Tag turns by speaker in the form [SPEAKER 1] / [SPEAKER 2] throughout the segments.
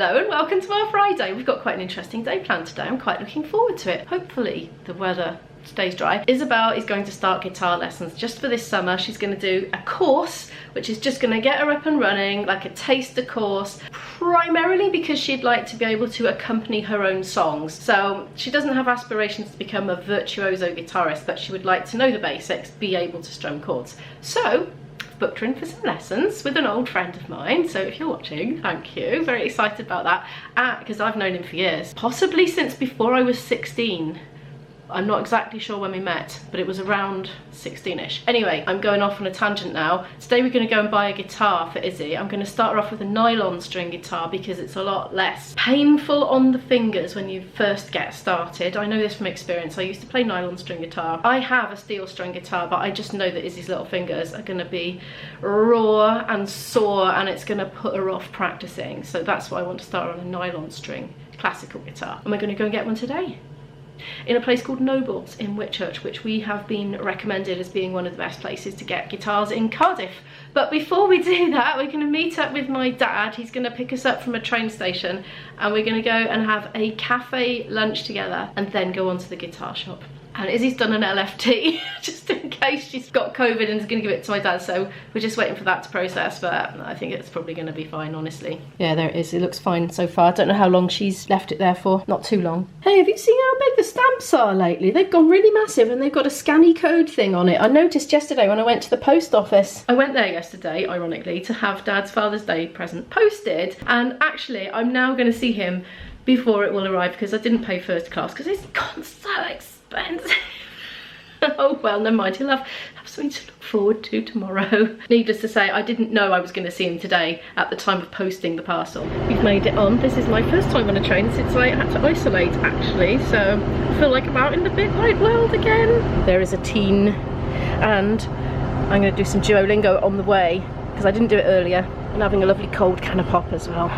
[SPEAKER 1] Hello and welcome to our Friday. We've got quite an interesting day planned today. I'm quite looking forward to it. Hopefully the weather stays dry. Isabel is going to start guitar lessons just for this summer. She's going to do a course which is just going to get her up and running, like a taster course, primarily because she'd like to be able to accompany her own songs. So she doesn't have aspirations to become a virtuoso guitarist, but she would like to know the basics, be able to strum chords. So booked her in for some lessons with an old friend of mine, so if you're watching, thank you. Very excited about that, because I've known him for years, possibly since before I was 16. I'm not exactly sure when we met, but it was around 16ish. Anyway, I'm going off on a tangent now. Today we're going to go and buy a guitar for Izzy. I'm going to start her off with a nylon string guitar because it's a lot less painful on the fingers when you first get started. I know this from experience. I used to play nylon string guitar. I have a steel string guitar, but I just know that Izzy's little fingers are going to be raw and sore, and it's going to put her off practicing. So that's why I want to start her on a nylon string classical guitar. And we're going to go and get one today in a place called Noble's in Whitchurch, which we have been recommended as being one of the best places to get guitars in Cardiff. But before we do that, we're going to meet up with my dad. He's going to pick us up from a train station and we're going to go and have a cafe lunch together and then go on to the guitar shop. And Izzy's done an LFT just in case she's got COVID and is going to give it to my dad, so we're just waiting for that to process, but I think it's probably going to be fine, honestly. Yeah, there it is. It looks fine so far. I don't know how long she's left it there for. Not too long. Hey, have you seen how big the stamps are lately? They've gone really massive and they've got a scanny code thing on it. I noticed yesterday when I went to the post office. I went there yesterday, ironically, to have Dad's Father's Day present posted, and actually I'm now going to see him before it will arrive because I didn't pay first class because it's gone so expensive. Oh well, never mind, he'll have something to look forward to tomorrow. Needless to say, I didn't know I was going to see him today at the time of posting the parcel. We've made it on. This is my first time on a train since I had to isolate, actually, so I feel like I'm out in the big wide world again. There is a teen, and I'm going to do some Duolingo on the way because I didn't do it earlier, and having a lovely cold can of pop as well.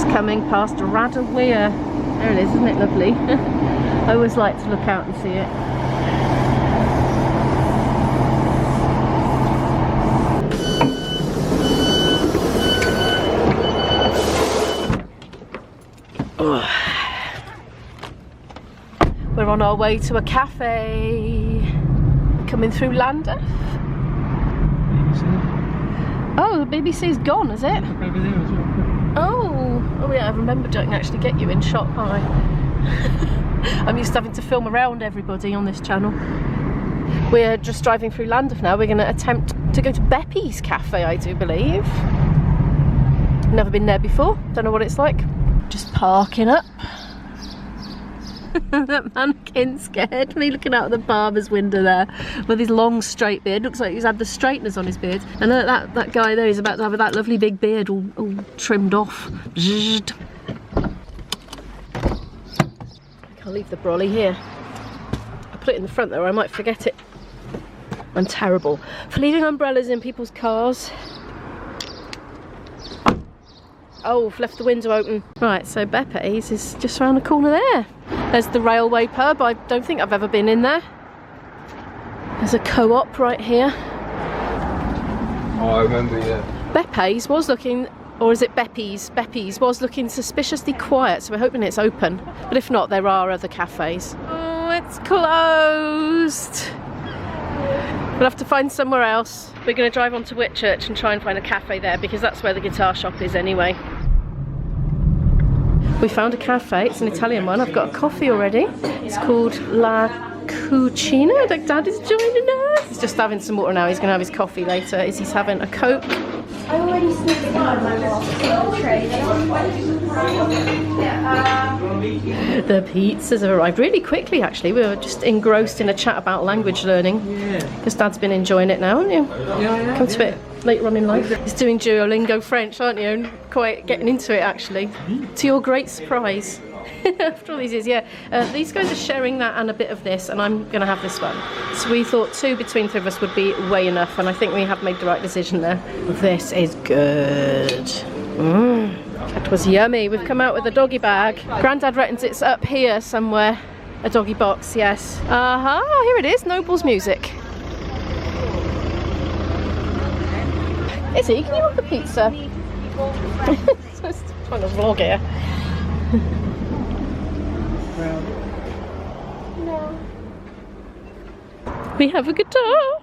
[SPEAKER 1] Coming past Radawere. There it is, isn't it lovely? I always like to look out and see it. We're on our way to a cafe. We're coming through London. Oh, the BBC's gone, is it?
[SPEAKER 2] Over there as well.
[SPEAKER 1] Oh yeah, I remembered I can actually get you in shot. Hi. I'm used to having to film around everybody on this channel. We're just driving through Llandaff now. We're going to attempt to go to Beppy's Cafe, I do believe. Never been there before, don't know what it's like. Just parking up. That mannequin scared me, looking out of the barber's window there with his long straight beard. Looks like he's had the straighteners on his beard. And that guy there is about to have that lovely big beard all trimmed off. I can't leave the brolly here. I'll put it in the front though, or I might forget it. I'm terrible for leaving umbrellas in people's cars. Oh, I've left the window open. Right, so Beppy's is just around the corner there. There's the railway pub. I don't think I've ever been in there. There's a co-op right here.
[SPEAKER 2] Oh, I remember, yeah.
[SPEAKER 1] Beppy's was looking, or is it Beppy's? Beppy's was looking suspiciously quiet, so we're hoping it's open. But if not, there are other cafes. Oh, it's closed. We'll have to find somewhere else. We're going to drive on to Whitchurch and try and find a cafe there because that's where the guitar shop is anyway. We found a cafe, it's an Italian one. I've got a coffee already. It's called La Cucina. I think Dad is joining us. He's just having some water now. He's going to have his coffee later. Izzy's having a Coke.
[SPEAKER 3] I already sniffed it on my
[SPEAKER 1] The pizzas have arrived really quickly, actually. We were just engrossed in a chat about language learning.
[SPEAKER 2] Yeah.
[SPEAKER 1] Because Dad's been enjoying it now, haven't you?
[SPEAKER 2] Yeah.
[SPEAKER 1] Come to it later on in life. He's doing Duolingo French, aren't you? And quite getting into it, actually. To your great surprise. After all these years, yeah. These guys are sharing that and a bit of this, and I'm going to have this one. So we thought 2 between the 3 of us would be way enough, and I think we have made the right decision there. This is good. That was yummy. We've come out with a doggy bag. Grandad reckons it's up here somewhere. A doggy box, yes. Here it is, Noble's music. Izzy, can you want the pizza? I'm trying to vlog here.
[SPEAKER 3] No.
[SPEAKER 1] We have a guitar.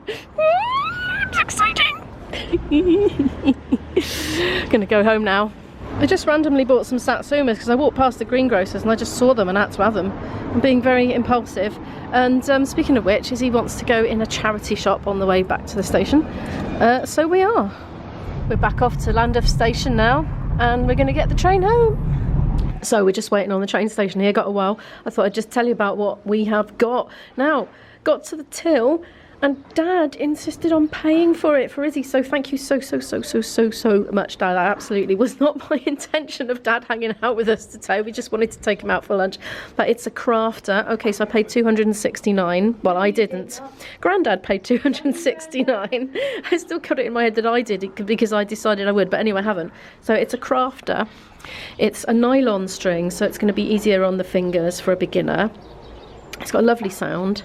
[SPEAKER 1] It's exciting. Gonna go home now. I just randomly bought some satsumas because I walked past the greengrocers and I just saw them and had to have them. I'm being very impulsive. And speaking of which, Izzy wants to go in a charity shop on the way back to the station. So we are. We're back off to Llandaff station now, and we're going to get the train home. So we're just waiting on the train station here. Got a while. I thought I'd just tell you about what we have got. Now, got to the till, and Dad insisted on paying for it for Izzy. So thank you so much, Dad. That absolutely was not my intention of Dad hanging out with us today. We just wanted to take him out for lunch. But it's a crafter. Okay, so I paid $269. Well, I didn't. Grandad paid $269. I still got it in my head that I did it because I decided I would. But anyway, I haven't. So it's a crafter. It's a nylon string, so it's going to be easier on the fingers for a beginner. It's got a lovely sound.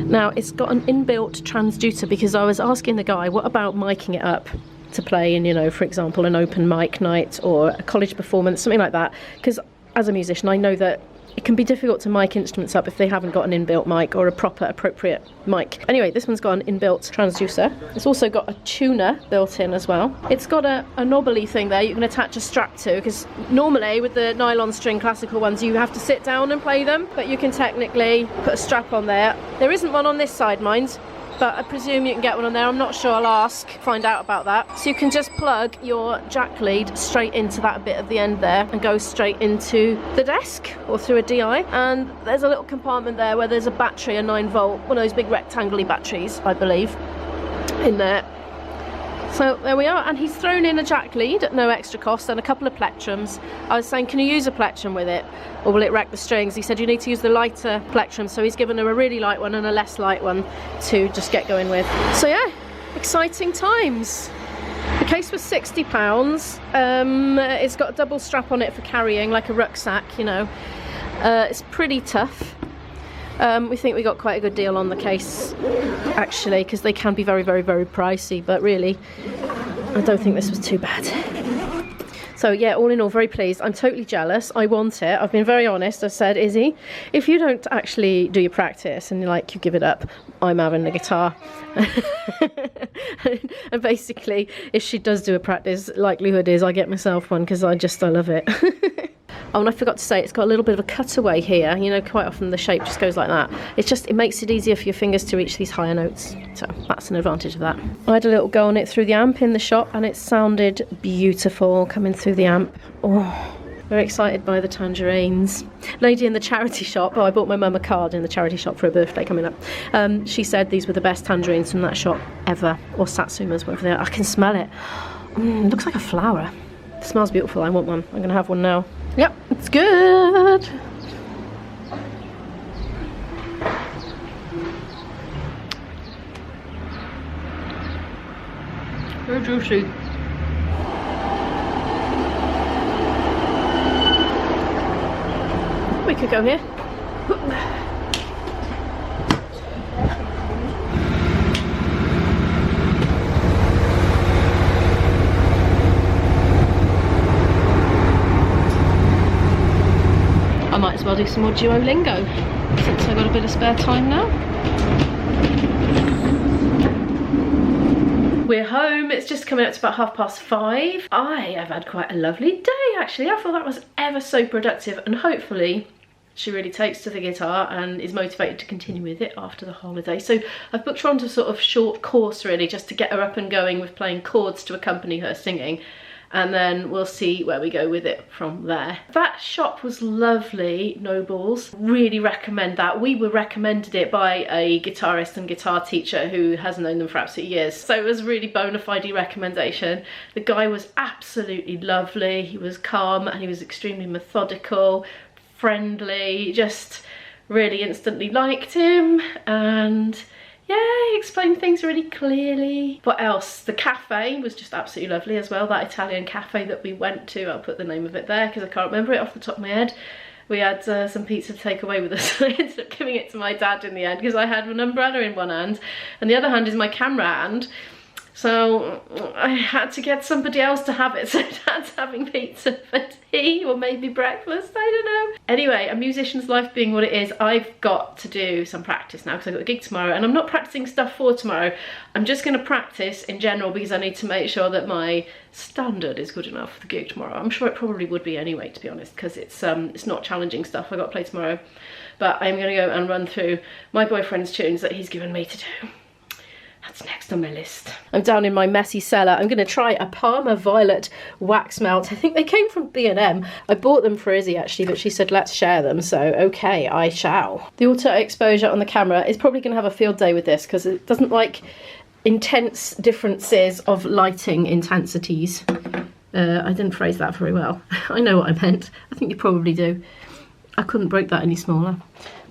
[SPEAKER 1] Now, it's got an inbuilt transducer because I was asking the guy, what about miking it up to play in, you know, for example, an open mic night or a college performance, something like that. Because as a musician, I know that it can be difficult to mic instruments up if they haven't got an inbuilt mic or a proper, appropriate mic. Anyway, this one's got an inbuilt transducer. It's also got a tuner built in as well. It's got a knobbly thing there you can attach a strap to, because normally with the nylon string classical ones you have to sit down and play them, but you can technically put a strap on there. There isn't one on this side, mind, but I presume you can get one on there. I'm not sure, I'll ask, find out about that. So you can just plug your jack lead straight into that bit at the end there and go straight into the desk or through a DI. And there's a little compartment there where there's a battery, a 9-volt, one of those big rectangle-y batteries, I believe, in there. So there we are, and he's thrown in a jack lead at no extra cost and a couple of plectrums. I was saying, can you use a plectrum with it, or will it wreck the strings? He said you need to use the lighter plectrum, so he's given her a really light one and a less light one to just get going with. So yeah, exciting times. The case was £60. It's got a double strap on it for carrying, like a rucksack, you know. It's pretty tough. We think we got quite a good deal on the case, actually, because they can be very pricey, but really I don't think this was too bad. So yeah, all in all, very pleased. I'm totally jealous. I want it. I've been very honest. I've said, Izzy, if you don't actually do your practice and you give it up, I'm having the guitar. And basically, if she does do a practice, likelihood is I get myself one, because I love it. Oh, and I forgot to say, it's got a little bit of a cutaway here. You know, quite often the shape just goes like that. It makes it easier for your fingers to reach these higher notes. So that's an advantage of that. I had a little go on it through the amp in the shop, and it sounded beautiful coming through the amp. Oh, very excited by the tangerines. Lady in the charity shop, I bought my mum a card in the charity shop for her birthday coming up. She said these were the best tangerines from that shop ever, or satsumas, whatever they are. I can smell it. It looks like a flower. It smells beautiful. I want one. I'm going to have one now. Yep, it's good. Very juicy. We could go here. I might as well do some more Duolingo since I've got a bit of spare time now. We're home. It's just coming up to about 5:30. I have had quite a lovely day, actually. I thought that was ever so productive, and hopefully she really takes to the guitar and is motivated to continue with it after the holiday. So I've booked her onto a sort of short course, really, just to get her up and going with playing chords to accompany her singing. and then we'll see where we go with it from there. That shop was lovely, Nobles. Really recommend that. We were recommended it by a guitarist and guitar teacher who has known them for absolute years. So it was really bona fide recommendation. The guy was absolutely lovely. He was calm and he was extremely methodical, friendly, just really instantly liked him, and yeah, he explained things really clearly. What else? The cafe was just absolutely lovely as well, that Italian cafe that we went to. I'll put the name of it there because I can't remember it off the top of my head. We had some pizza to take away with us. I ended up giving it to my dad in the end because I had an umbrella in one hand and the other hand is my camera hand. So I had to get somebody else to have it. So Dad's having pizza for tea or maybe breakfast, I don't know. Anyway, a musician's life being what it is, I've got to do some practice now because I've got a gig tomorrow, and I'm not practicing stuff for tomorrow. I'm just going to practice in general because I need to make sure that my standard is good enough for the gig tomorrow. I'm sure it probably would be anyway, to be honest, because it's not challenging stuff I've got to play tomorrow. But I'm going to go and run through my boyfriend's tunes that he's given me to do. That's next on my list. I'm down in my messy cellar. I'm going to try a Parma Violet wax melt. I think they came from B&M. I bought them for Izzy actually, but she said let's share them, so okay, I shall. The auto exposure on the camera is probably going to have a field day with this because it doesn't like intense differences of lighting intensities. I didn't phrase that very well. I know what I meant. I think you probably do. I couldn't break that any smaller.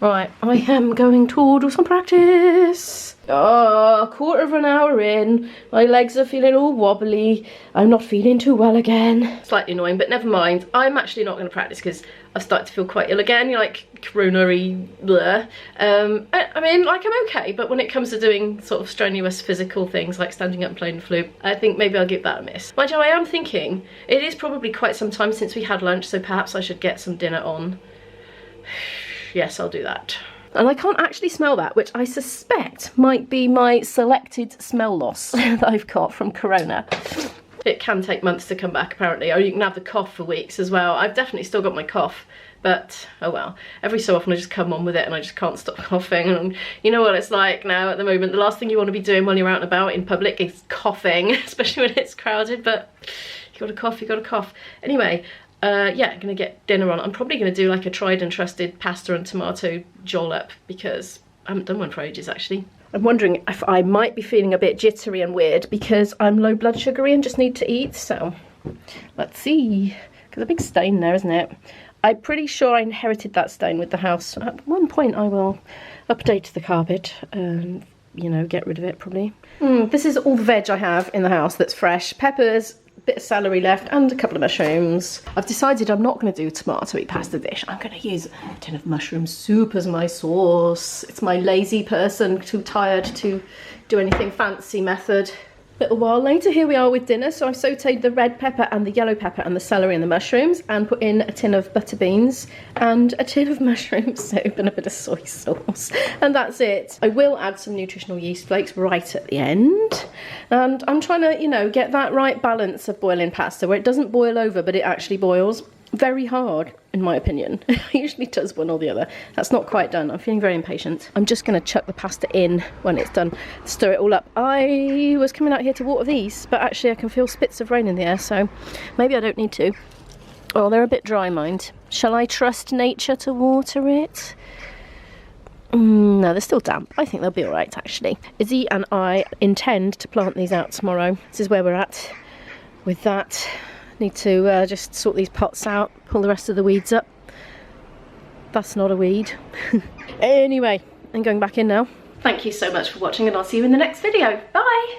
[SPEAKER 1] Right, I am going to do some practice. Oh, a quarter of an hour in. My legs are feeling all wobbly. I'm not feeling too well again. Slightly annoying, but never mind. I'm actually not going to practice because I start to feel quite ill again. You're like corona-y, blur. I mean, like I'm okay, but when it comes to doing sort of strenuous physical things like standing up and playing the flute, I think maybe I'll give that a miss. Mind you, I am thinking it is probably quite some time since we had lunch, so perhaps I should get some dinner on. Yes, I'll do that. And I can't actually smell that, which I suspect might be my selected smell loss that I've got from corona. It can take months to come back apparently, or you can have the cough for weeks as well. I've definitely still got my cough, but oh well. Every so often I just come on with it and I just can't stop coughing. And you know what it's like now at the moment. The last thing you want to be doing while you're out and about in public is coughing, especially when it's crowded, but you gotta cough, you gotta cough. Anyway, yeah, I'm gonna get dinner on. I'm probably gonna do like a tried and trusted pasta and tomato jollop because I haven't done one for ages actually. I'm wondering if I might be feeling a bit jittery and weird because I'm low blood sugary and just need to eat, so let's see. There's a big stain there, isn't it? I'm pretty sure I inherited that stain with the house. At one point I will update the carpet and, you know, get rid of it probably. This is all the veg I have in the house that's fresh. Peppers, bit of celery left and a couple of mushrooms. I've decided I'm not going to do a tomatoey pasta dish. I'm going to use a tin of mushroom soup as my sauce. It's my lazy person, too tired to do anything fancy method. A little while later, here we are with dinner. So I've sauteed the red pepper and the yellow pepper and the celery and the mushrooms and put in a tin of butter beans and a tin of mushroom soup and a bit of soy sauce. And that's it. I will add some nutritional yeast flakes right at the end. And I'm trying to, you know, get that right balance of boiling pasta where it doesn't boil over, but it actually boils very hard, in my opinion. It usually does one or the other. That's not quite done. I'm feeling very impatient. I'm just going to chuck the pasta in when it's done, stir it all up. I was coming out here to water these, but actually I can feel spits of rain in the air, so maybe I don't need to. Oh, they're a bit dry, mind. Shall I trust nature to water it? No, they're still damp. I think they'll be all right, actually. Izzy and I intend to plant these out tomorrow. This is where we're at with that. Need to just sort these pots out, pull the rest of the weeds up. That's not a weed. Anyway, I'm going back in now. Thank you so much for watching and I'll see you in the next video. Bye!